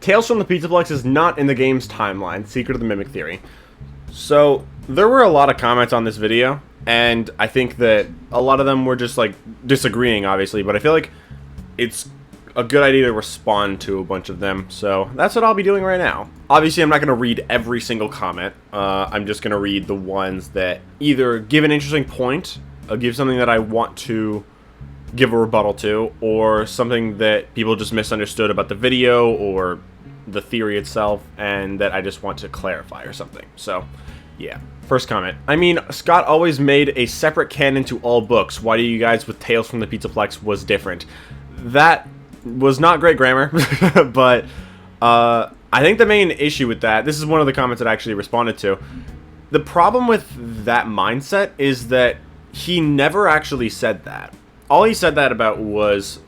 Tales from the Pizzaplex is not in the game's timeline, Secret of the Mimic Theory. So, there were a lot of comments on this video, and I think that a lot of them were just, like, disagreeing, obviously, but I feel like it's a good idea to respond to a bunch of them, so that's what I'll be doing right now. Obviously, I'm not going to read every single comment. I'm just going to read the ones that either give an interesting point, give something that I want to give a rebuttal to, or something that people just misunderstood about the video or the theory itself, and that I just want to clarify or something. So, yeah. First comment. I mean, Scott always made a separate canon to all books. Why do you guys with Tales from the Pizzaplex was different? That was not great grammar, but I think the main issue with that, this is one of the comments that I actually responded to. The problem with that mindset is that he never actually said that. All he said that about was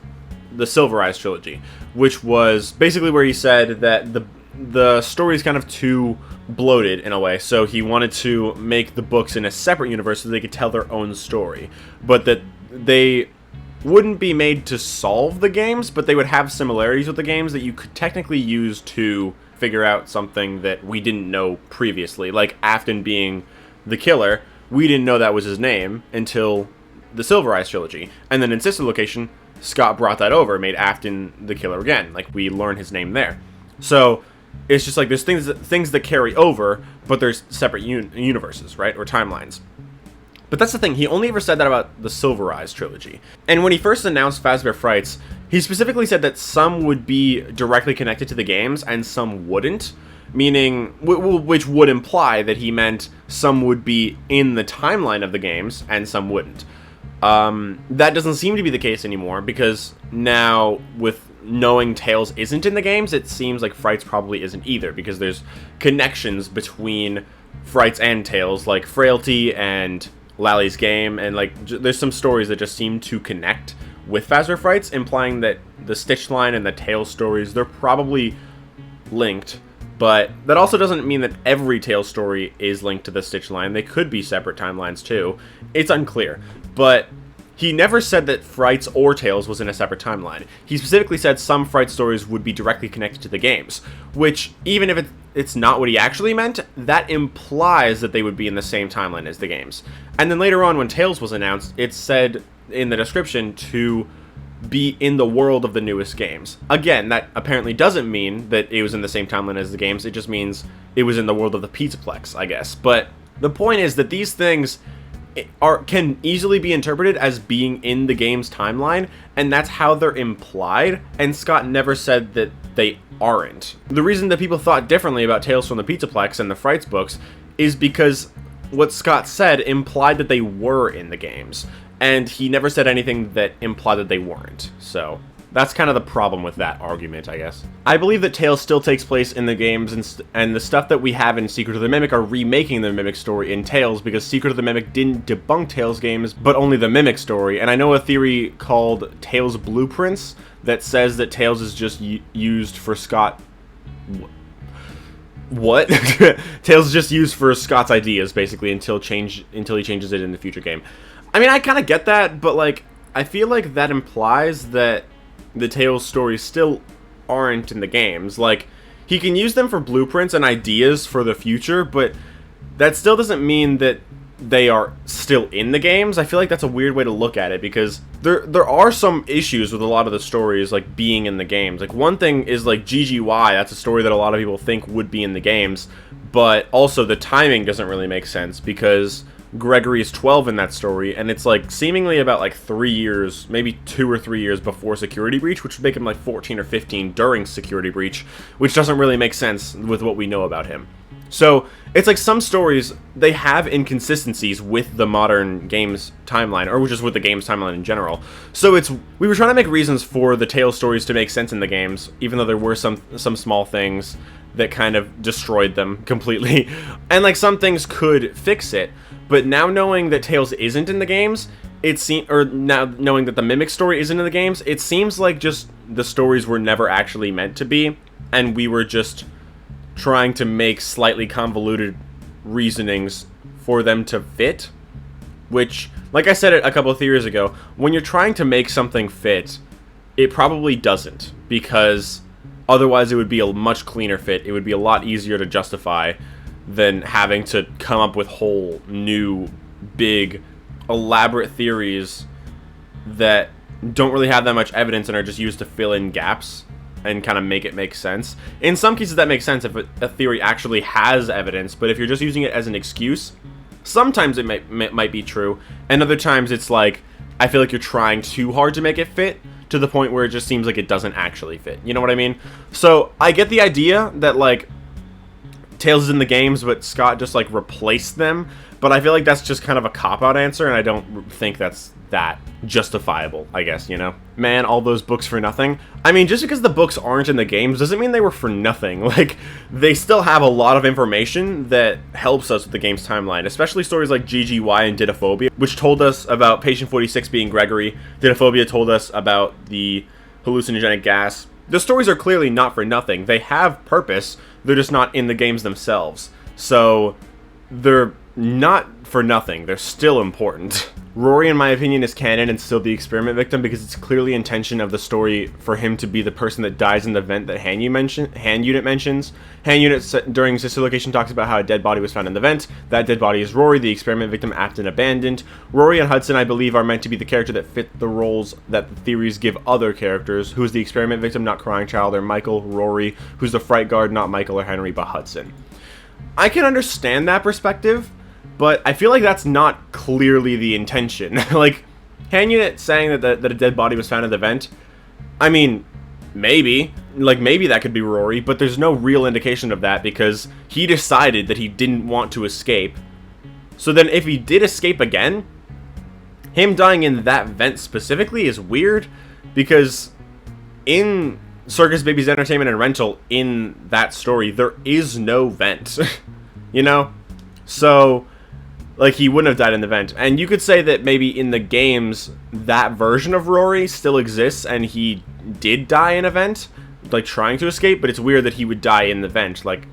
the Silver Eyes trilogy, which was basically where he said that the story is kind of too bloated in a way, so he wanted to make the books in a separate universe so they could tell their own story, but that they wouldn't be made to solve the games, but they would have similarities with the games that you could technically use to figure out something that we didn't know previously. Like Afton being the killer, we didn't know that was his name until the Silver Eyes trilogy. And then in Sister Location, Scott brought that over, made Afton the killer again. Like, we learn his name there. So it's just like there's things that carry over, but there's separate universes, right? Or timelines. But that's the thing, he only ever said that about the Silver Eyes trilogy. And when he first announced Fazbear Frights, he specifically said that some would be directly connected to the games and some wouldn't. Meaning, which would imply that he meant some would be in the timeline of the games and some wouldn't. That doesn't seem to be the case anymore, because now with knowing Tales isn't in the games, it seems like Frights probably isn't either, because there's connections between Frights and Tales, like Frailty and Lally's Game, and like there's some stories that just seem to connect with Fazbear Frights, implying that the Stitch line and the Tales stories, they're probably linked, but that also doesn't mean that every Tales story is linked to the Stitch line. They could be separate timelines too. It's unclear, but he never said that Frights or Tales was in a separate timeline. He specifically said some Fright stories would be directly connected to the games, which, even if it's not what he actually meant, that implies that they would be in the same timeline as the games. And then later on, when Tales was announced, it said in the description to be in the world of the newest games. Again, that apparently doesn't mean that it was in the same timeline as the games, it just means it was in the world of the Pizzaplex, I guess. But the point is that these things can easily be interpreted as being in the game's timeline, and that's how they're implied, and Scott never said that they aren't. The reason that people thought differently about Tales from the Pizzaplex and the Frights books is because what Scott said implied that they were in the games, and he never said anything that implied that they weren't. So that's kind of the problem with that argument, I guess. I believe that Tales still takes place in the games, and the stuff that we have in Secret of the Mimic are remaking the Mimic story in Tales, because Secret of the Mimic didn't debunk Tales games, but only the Mimic story. And I know a theory called Tales Blueprints that says that Tales is just used for Scott... What? Tales is just used for Scott's ideas, basically, until he changes it in the future game. I mean, I kind of get that, but, like, I feel like that implies that the Tales stories still aren't in the games. Like, he can use them for blueprints and ideas for the future, but that still doesn't mean that they are still in the games. I feel like that's a weird way to look at it, because there are some issues with a lot of the stories, like, being in the games. Like, one thing is, like, GGY, that's a story that a lot of people think would be in the games, but also the timing doesn't really make sense, because Gregory is 12 in that story, and it's like seemingly about like 3 years, maybe 2 or 3 years before Security Breach, which would make him like 14 or 15 during Security Breach, which doesn't really make sense with what we know about him. So it's like some stories, they have inconsistencies with the modern games timeline, or just with the games timeline in general. So we were trying to make reasons for the Tales stories to make sense in the games, even though there were some small things that kind of destroyed them completely. And like some things could fix it. But now knowing that Tales isn't in the games, now knowing that the Mimic story isn't in the games, it seems like just the stories were never actually meant to be, and we were just trying to make slightly convoluted reasonings for them to fit. Which, like I said a couple of theories ago, when you're trying to make something fit, it probably doesn't, because Otherwise, it would be a much cleaner fit. It would be a lot easier to justify than having to come up with whole new, big, elaborate theories that don't really have that much evidence and are just used to fill in gaps and kind of make it make sense. In some cases, that makes sense if a theory actually has evidence, but if you're just using it as an excuse, sometimes it might be true, and other times it's like, I feel like you're trying too hard to make it fit, to the point where it just seems like it doesn't actually fit. You know what I mean? So I get the idea that, like, Tails is in the games, but Scott just, like, replaced them. But I feel like that's just kind of a cop-out answer, and I don't think that's that justifiable, I guess, you know? Man, all those books for nothing. I mean, just because the books aren't in the games doesn't mean they were for nothing. Like, they still have a lot of information that helps us with the game's timeline, especially stories like GGY and Didophobia, which told us about Patient 46 being Gregory. Didophobia told us about the hallucinogenic gas. The stories are clearly not for nothing. They have purpose, they're just not in the games themselves. So, they're not for nothing, they're still important. Rory, in my opinion, is canon and still the experiment victim because it's clearly intention of the story for him to be the person that dies in the vent that Hand Unit mentions. Hand Unit during Sister Location talks about how a dead body was found in the vent. That dead body is Rory, the experiment victim, Afton abandoned. Rory and Hudson, I believe, are meant to be the character that fit the roles that the theories give other characters. Who's the experiment victim, not Crying Child or Michael. Rory, who's the fright guard, not Michael or Henry, but Hudson. I can understand that perspective, but I feel like that's not clearly the intention. Like, Hand Unit saying that a dead body was found in the vent, I mean, maybe. Like, maybe that could be Rory, but there's no real indication of that because he decided that he didn't want to escape. So then if he did escape again, him dying in that vent specifically is weird because in Circus Baby's Entertainment and Rental, in that story, there is no vent. You know? So, like, he wouldn't have died in the vent. And you could say that maybe in the games, that version of Rory still exists, and he did die in a vent, like, trying to escape, but it's weird that he would die in the vent. Like,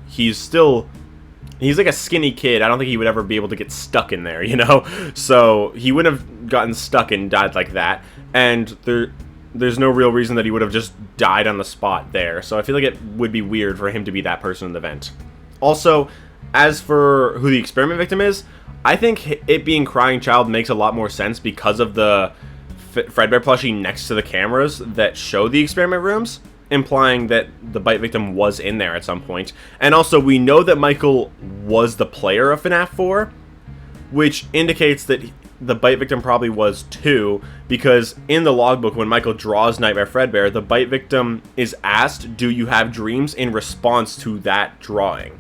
he's like a skinny kid. I don't think he would ever be able to get stuck in there, you know? So, he wouldn't have gotten stuck and died like that. And there's no real reason that he would have just died on the spot there. So, I feel like it would be weird for him to be that person in the vent. Also, as for who the experiment victim is, I think it being Crying Child makes a lot more sense because of the Fredbear plushie next to the cameras that show the experiment rooms, implying that the bite victim was in there at some point. And also, we know that Michael was the player of FNaF 4, which indicates that the bite victim probably was too, because in the logbook, when Michael draws Nightmare Fredbear, the bite victim is asked, "Do you have dreams?" in response to that drawing,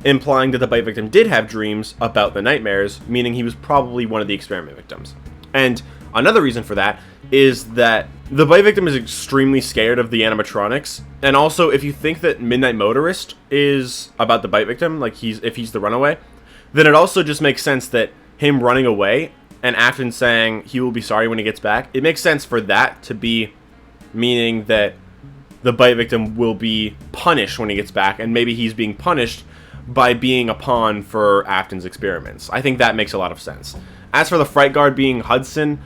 implying that the bite victim did have dreams about the nightmares, meaning he was probably one of the experiment victims. And another reason for that is that the bite victim is extremely scared of the animatronics, and also if you think that Midnight Motorist is about the bite victim, like if he's the runaway, then it also just makes sense that him running away and Afton saying he will be sorry when he gets back, it makes sense for that to be meaning that the bite victim will be punished when he gets back, and maybe he's being punished by being a pawn for Afton's experiments. I think that makes a lot of sense. As for the fright guard being Hudson,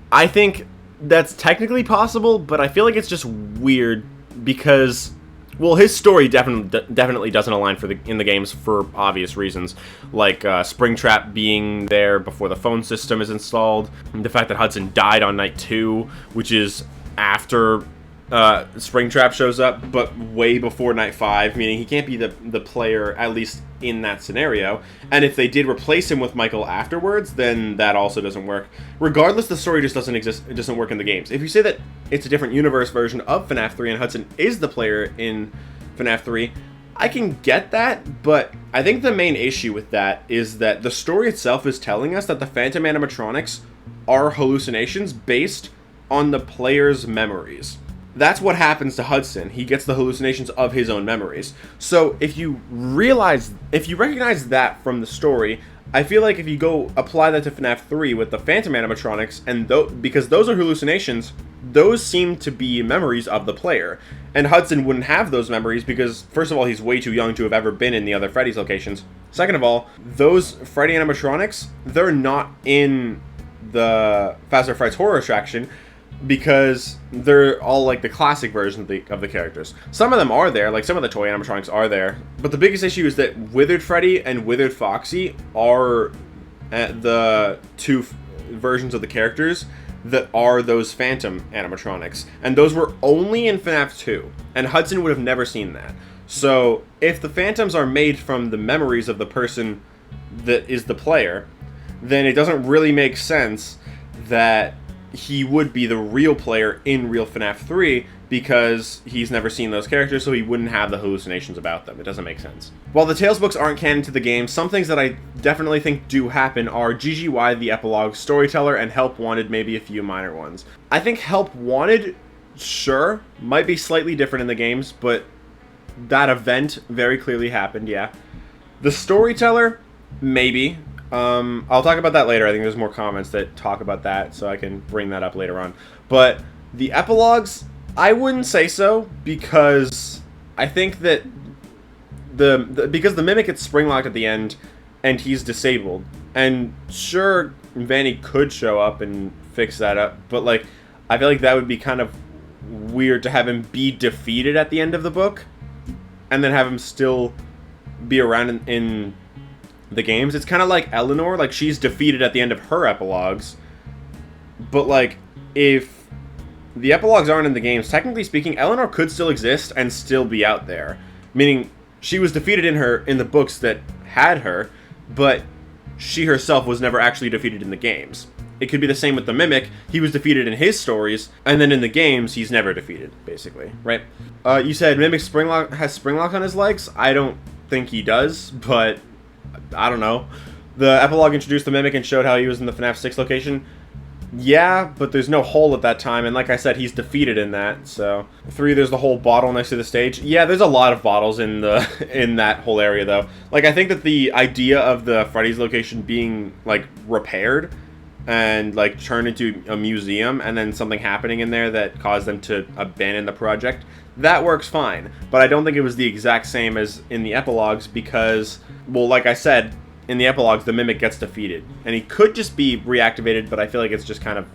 I think that's technically possible, but I feel like it's just weird because, well, his story definitely doesn't align in the games for obvious reasons, like Springtrap being there before the phone system is installed, the fact that Hudson died on night 2, which is after Springtrap shows up, but way before night 5, meaning he can't be the player, at least in that scenario. And if they did replace him with Michael afterwards, then that also doesn't work. Regardless, the story just doesn't exist. It doesn't work in the games. If you say that it's a different universe version of FNaF 3 and Hudson is the player in FNaF 3, I can get that, but I think the main issue with that is that the story itself is telling us that the Phantom animatronics are hallucinations based on the player's memories. That's what happens to Hudson. He gets the hallucinations of his own memories. So if you recognize that from the story, I feel like if you go apply that to FNaF 3 with the Phantom animatronics, and because those are hallucinations, those seem to be memories of the player. And Hudson wouldn't have those memories because, first of all, he's way too young to have ever been in the other Freddy's locations. Second of all, those Freddy animatronics, they're not in the Faster Frights horror attraction. because they're all like the classic version of the characters. Some of them are there, like some of the toy animatronics are there, but the biggest issue is that Withered Freddy and Withered Foxy are the two versions of the characters that are those Phantom animatronics, and those were only in FNaF 2, and Hudson would have never seen that. So if the Phantoms are made from the memories of the person that is the player, then it doesn't really make sense that he would be the real player in real FNaF 3, because he's never seen those characters, so he wouldn't have the hallucinations about them. It doesn't make sense. While the Tales books aren't canon to the game, some things that I definitely think do happen are GGY, the epilogue, Storyteller, and Help Wanted, maybe a few minor ones. I think Help Wanted, sure, might be slightly different in the games, but that event very clearly happened, yeah. The Storyteller, maybe. I'll talk about that later. I think there's more comments that talk about that, so I can bring that up later on. But the epilogues, I wouldn't say so, because I think that because the Mimic gets spring-locked at the end, and he's disabled. And sure, Vanny could show up and fix that up, but like, I feel like that would be kind of weird to have him be defeated at the end of the book, and then have him still be around in the games. It's kind of like Eleanor, like she's defeated at the end of her epilogues, but like if the epilogues aren't in the games, technically speaking, Eleanor could still exist and still be out there, meaning she was defeated in the books that had her, but she herself was never actually defeated in the games. It could be the same with the Mimic. He was defeated in his stories, and then in the games he's never defeated, basically, right? You said Mimic has Springlock on his legs. I don't think he does, but I don't know. The epilogue introduced the Mimic and showed how he was in the FNaF 6 location. Yeah, but there's no hole at that time, and like I said, he's defeated in that, so. 3, there's the whole bottle next to the stage. Yeah, there's a lot of bottles in that whole area, though. Like, I think that the idea of the Freddy's location being, like, repaired and, like, turned into a museum, and then something happening in there that caused them to abandon the project, that works fine. But I don't think it was the exact same as in the epilogues, because, well, like I said, in the epilogues, the Mimic gets defeated. And he could just be reactivated, but I feel like it's just kind of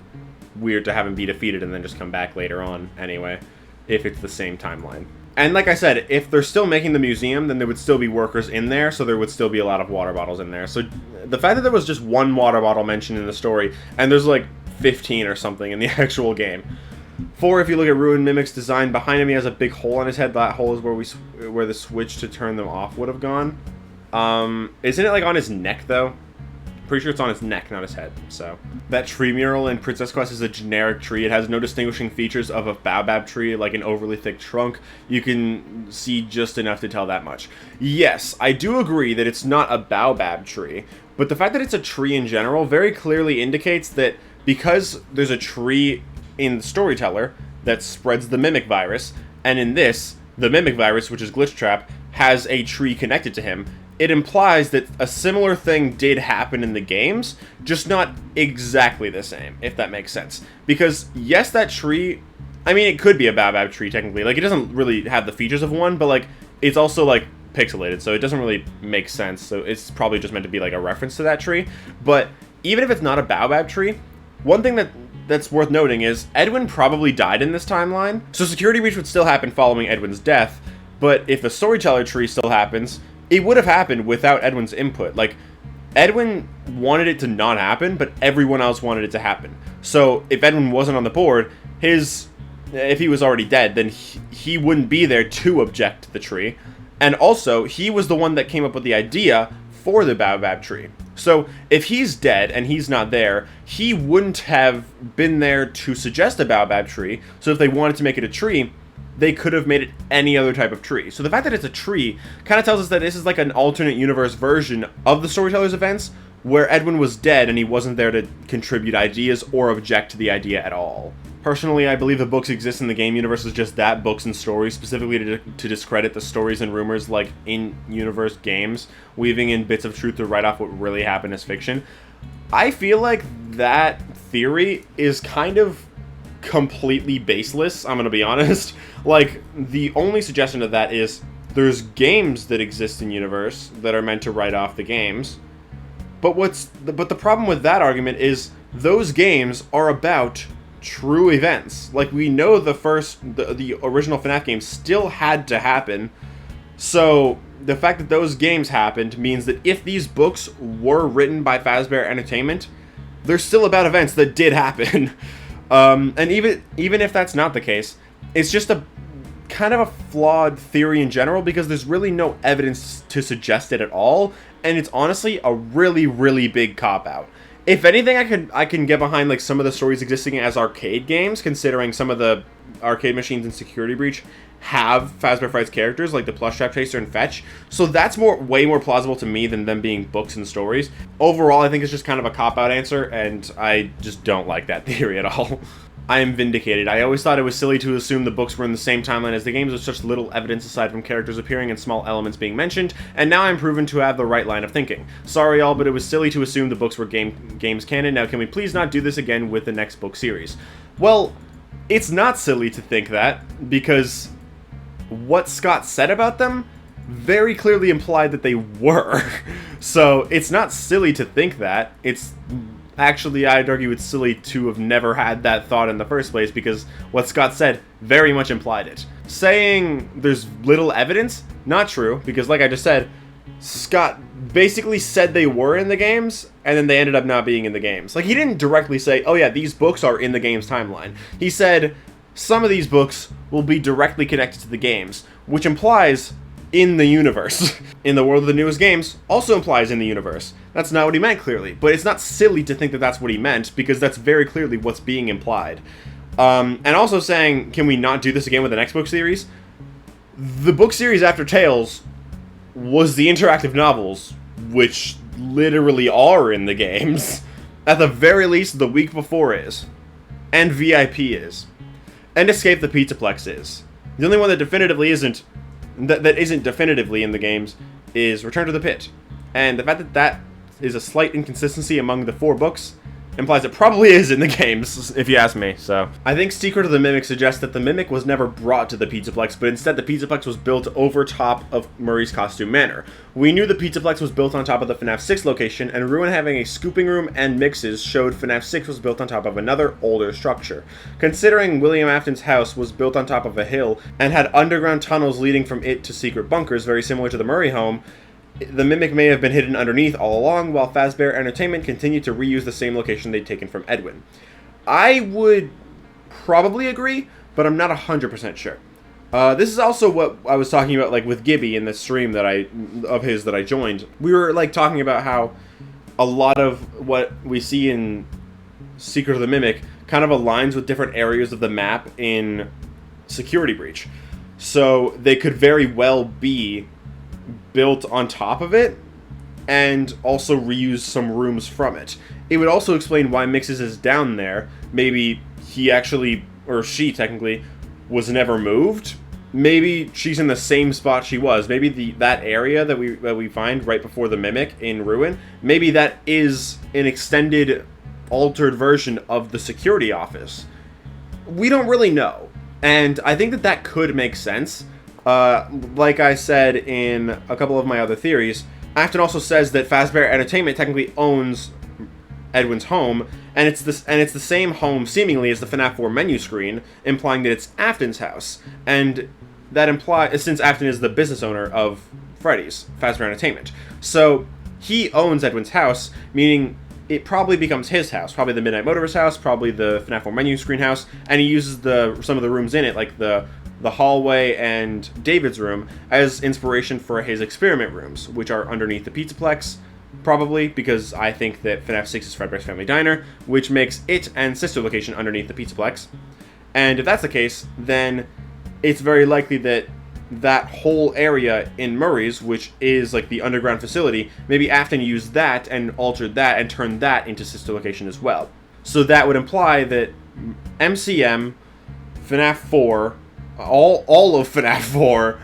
weird to have him be defeated and then just come back later on anyway, if it's the same timeline. And like I said, if they're still making the museum, then there would still be workers in there, so there would still be a lot of water bottles in there. So the fact that there was just one water bottle mentioned in the story, and there's like 15 or something in the actual game. 4, if you look at Ruined Mimic's design, behind him he has a big hole on his head. That hole is where the switch to turn them off would have gone. Isn't it like on his neck though? Pretty sure it's on his neck, not his head. So that tree mural in Princess Quest is a generic tree. It has no distinguishing features of a baobab tree, like an overly thick trunk. You can see just enough to tell that much. Yes, I do agree that it's not a baobab tree, but the fact that it's a tree in general very clearly indicates that because there's a tree in Storyteller that spreads the Mimic virus, and in this, the Mimic virus, which is Glitch Trap, has a tree connected to him, it implies that a similar thing did happen in the games, just not exactly the same, if that makes sense. Because, yes, that tree, I mean, it could be a baobab tree, technically. Like, it doesn't really have the features of one, but, like, it's also, like, pixelated, so it doesn't really make sense. So it's probably just meant to be, like, a reference to that tree. But even if it's not a baobab tree, one thing that's worth noting is Edwin probably died in this timeline, so Security Breach would still happen following Edwin's death, but if the Storyteller tree still happens, it would have happened without Edwin's input. Like, Edwin wanted it to not happen, but everyone else wanted it to happen. So if Edwin wasn't on the board, if he was already dead, then he wouldn't be there to object to the tree. And also, he was the one that came up with the idea for the baobab tree. So if he's dead and he's not there, he wouldn't have been there to suggest a baobab tree. So if they wanted to make it a tree, they could have made it any other type of tree. So the fact that it's a tree kind of tells us that this is like an alternate universe version of the Storyteller's events, where Edwin was dead and he wasn't there to contribute ideas or object to the idea at all. Personally, I believe the books exist in the game universe as just that, books and stories, specifically to discredit the stories and rumors like in-universe games, weaving in bits of truth to write off what really happened as fiction. I feel like that theory is kind of completely baseless, I'm gonna be honest. Like, the only suggestion of that is there's games that exist in universe that are meant to write off the games, but the problem with that argument is those games are about true events. Like, we know the original FNaF game still had to happen. So the fact that those games happened means that if these books were written by Fazbear Entertainment, they're still about events that did happen. And even if that's not the case, it's just a kind of a flawed theory in general, because there's really no evidence to suggest it at all, and it's honestly a really, really big cop-out. If anything, I can get behind like some of the stories existing as arcade games, considering some of the arcade machines in Security Breach have Fazbear Frights characters, like the Plush Trap Chaser and Fetch, so that's way more plausible to me than them being books and stories. Overall, I think it's just kind of a cop-out answer, and I just don't like that theory at all. I am vindicated. I always thought it was silly to assume the books were in the same timeline as the games with such little evidence aside from characters appearing and small elements being mentioned, and now I'm proven to have the right line of thinking. Sorry all, but it was silly to assume the books were games canon. Now can we please not do this again with the next book series? Well, it's not silly to think that, because what Scott said about them very clearly implied that they were. So it's not silly to think that. It's actually, I'd argue it's silly to have never had that thought in the first place, because what Scott said very much implied it. Saying there's little evidence, not true, because like I just said, Scott basically said they were in the games, and then they ended up not being in the games. Like, he didn't directly say, oh yeah, these books are in the game's timeline. He said, some of these books will be directly connected to the games, which implies in the universe. In the world of the newest games also implies in the universe. That's not what he meant, clearly, but it's not silly to think that that's what he meant, because that's very clearly what's being implied. And also saying, can we not do this again with the next book series? The book series after Tales was the interactive novels, which literally are in the games. At the very least, the week before is. And VIP is. And Escape the Pizzaplex is. The only one that definitively isn't, that isn't definitively in the games, is Return to the Pit. And the fact that that is a slight inconsistency among the 4 books implies it probably is in the games, if you ask me. So I think Secret of the Mimic suggests that the Mimic was never brought to the Pizzaplex, but instead the Pizzaplex was built over top of Murray's Costume Manor. We knew the Pizzaplex was built on top of the FNaF 6 location, and Ruin having a scooping room and mixes showed FNaF 6 was built on top of another, older structure. Considering William Afton's house was built on top of a hill and had underground tunnels leading from it to secret bunkers very similar to the Murray home, the Mimic may have been hidden underneath all along, while Fazbear Entertainment continued to reuse the same location they'd taken from Edwin. I would probably agree, but I'm not 100% sure. This is also what I was talking about, like, with Gibby in the stream that I joined. We were, like, talking about how a lot of what we see in Secret of the Mimic kind of aligns with different areas of the map in Security Breach. So they could very well be built on top of it, and also reuse some rooms from it. It would also explain why Mixes is down there. Maybe he actually, or she technically, was never moved. Maybe she's in the same spot she was. Maybe that area that we find right before the Mimic in Ruin, maybe that is an extended, altered version of the security office. We don't really know, and I think that could make sense. Like I said in a couple of my other theories, Afton also says that Fazbear Entertainment technically owns Edwin's home, and it's the same home seemingly as the FNaF 4 menu screen, implying that it's Afton's house. And that implies, since Afton is the business owner of Freddy's, Fazbear Entertainment, so he owns Edwin's house, meaning it probably becomes his house, probably the Midnight Motorist house, probably the FNaF 4 menu screen house, and he uses some of the rooms in it, like the hallway and David's room, as inspiration for his experiment rooms, which are underneath the Pizzaplex, probably, because I think that FNaF 6 is Fredbear's Family Diner, which makes it and sister location underneath the Pizzaplex. And if that's the case, then it's very likely that that whole area in Murray's, which is like the underground facility, maybe Afton used that and altered that and turned that into sister location as well. So that would imply that MCM, FNaF 4, all of FNaF 4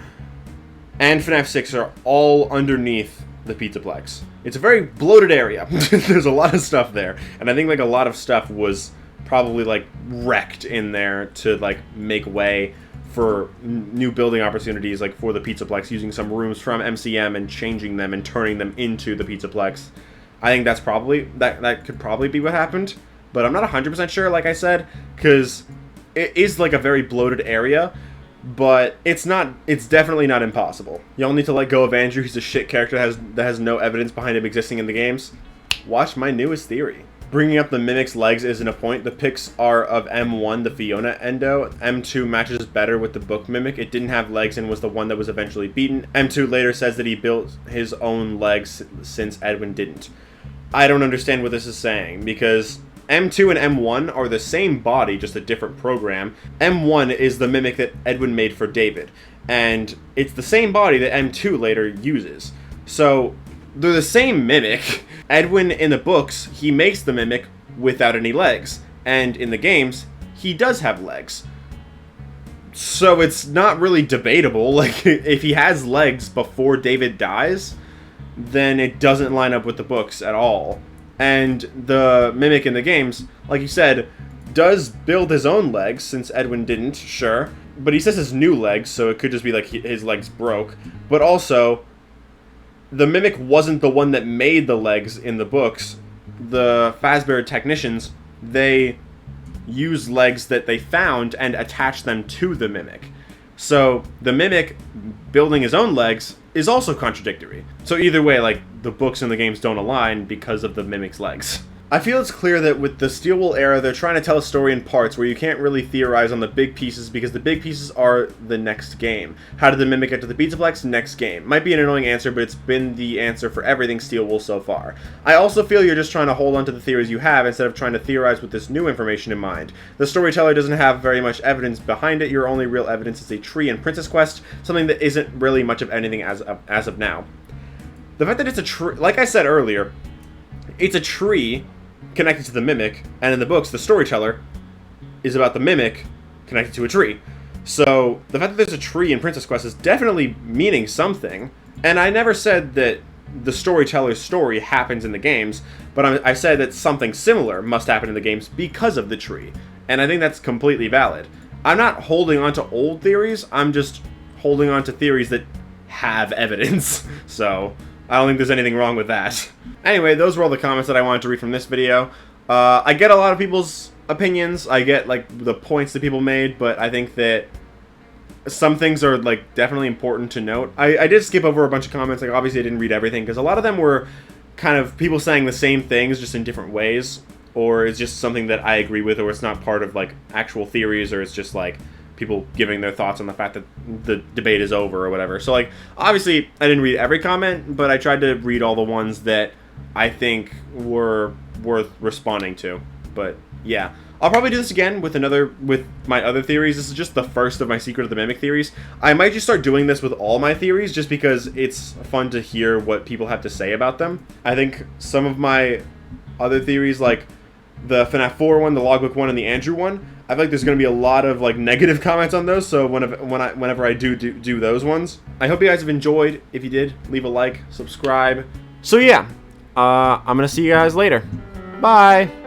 and FNaF 6 are all underneath the Pizzaplex. It's a very bloated area. There's a lot of stuff there, and I think like a lot of stuff was probably like wrecked in there to like make way for new building opportunities, like for the Pizzaplex, using some rooms from MCM and changing them and turning them into the Pizzaplex. I think that's probably that could probably be what happened. but I'm not 100% sure, like I said, because it is like a very bloated area, but it's definitely not impossible. Y'all need to let go of Andrew. He's a shit character that has no evidence behind him existing in the games. Watch my newest theory. Bringing up the Mimic's legs isn't a point. The pics are of M1, the Fiona endo. M2 matches better with the book Mimic. It didn't have legs and was the one that was eventually beaten. M2 later says that he built his own legs since Edwin didn't. I don't understand what this is saying, because M2 and M1 are the same body, just a different program. M1 is the Mimic that Edwin made for David, and it's the same body that M2 later uses. So they're the same Mimic. Edwin, in the books, he makes the Mimic without any legs, and in the games, he does have legs. So it's not really debatable. Like, if he has legs before David dies, then it doesn't line up with the books at all. And the Mimic in the games, like you said, does build his own legs, since Edwin didn't, sure. But he says his new legs, so it could just be like his legs broke. But also, the Mimic wasn't the one that made the legs in the books. The Fazbear technicians, they use legs that they found and attach them to the Mimic. So the Mimic building his own legs is also contradictory. So either way, like, the books and the games don't align because of the Mimic's legs. I feel it's clear that with the Steel Wool era, they're trying to tell a story in parts where you can't really theorize on the big pieces, because the big pieces are the next game. How did the Mimic get to the Pizzaplex? Next game. Might be an annoying answer, but it's been the answer for everything Steel Wool so far. I also feel you're just trying to hold on to the theories you have instead of trying to theorize with this new information in mind. The storyteller doesn't have very much evidence behind it. Your only real evidence is a tree in Princess Quest, something that isn't really much of anything as of now. The fact that it's a tree, like I said earlier, it's a tree connected to the Mimic, and in the books, the storyteller is about the Mimic connected to a tree. So the fact that there's a tree in Princess Quest is definitely meaning something. And I never said that the storyteller's story happens in the games, but I said that something similar must happen in the games because of the tree. And I think that's completely valid. I'm not holding on to old theories, I'm just holding on to theories that have evidence. So I don't think there's anything wrong with that. Anyway, those were all the comments that I wanted to read from this video. I get a lot of people's opinions. I get, like, the points that people made, but I think that some things are, like, definitely important to note. I did skip over a bunch of comments. Like, obviously I didn't read everything, because a lot of them were kind of people saying the same things just in different ways, or it's just something that I agree with, or it's not part of, like, actual theories, or it's just, like, people giving their thoughts on the fact that the debate is over or whatever. So, like, obviously I didn't read every comment, but I tried to read all the ones that I think were worth responding to. But yeah, I'll probably do this again with my other theories. This is just the first of my Secret of the Mimic theories. I might just start doing this with all my theories, just because it's fun to hear what people have to say about them. I think some of my other theories, like the FNaF 4 one, the Logbook one, and the Andrew one, I feel like there's going to be a lot of, like, negative comments on those, so whenever I do those ones. I hope you guys have enjoyed. If you did, leave a like, subscribe. So yeah, I'm going to see you guys later. Bye!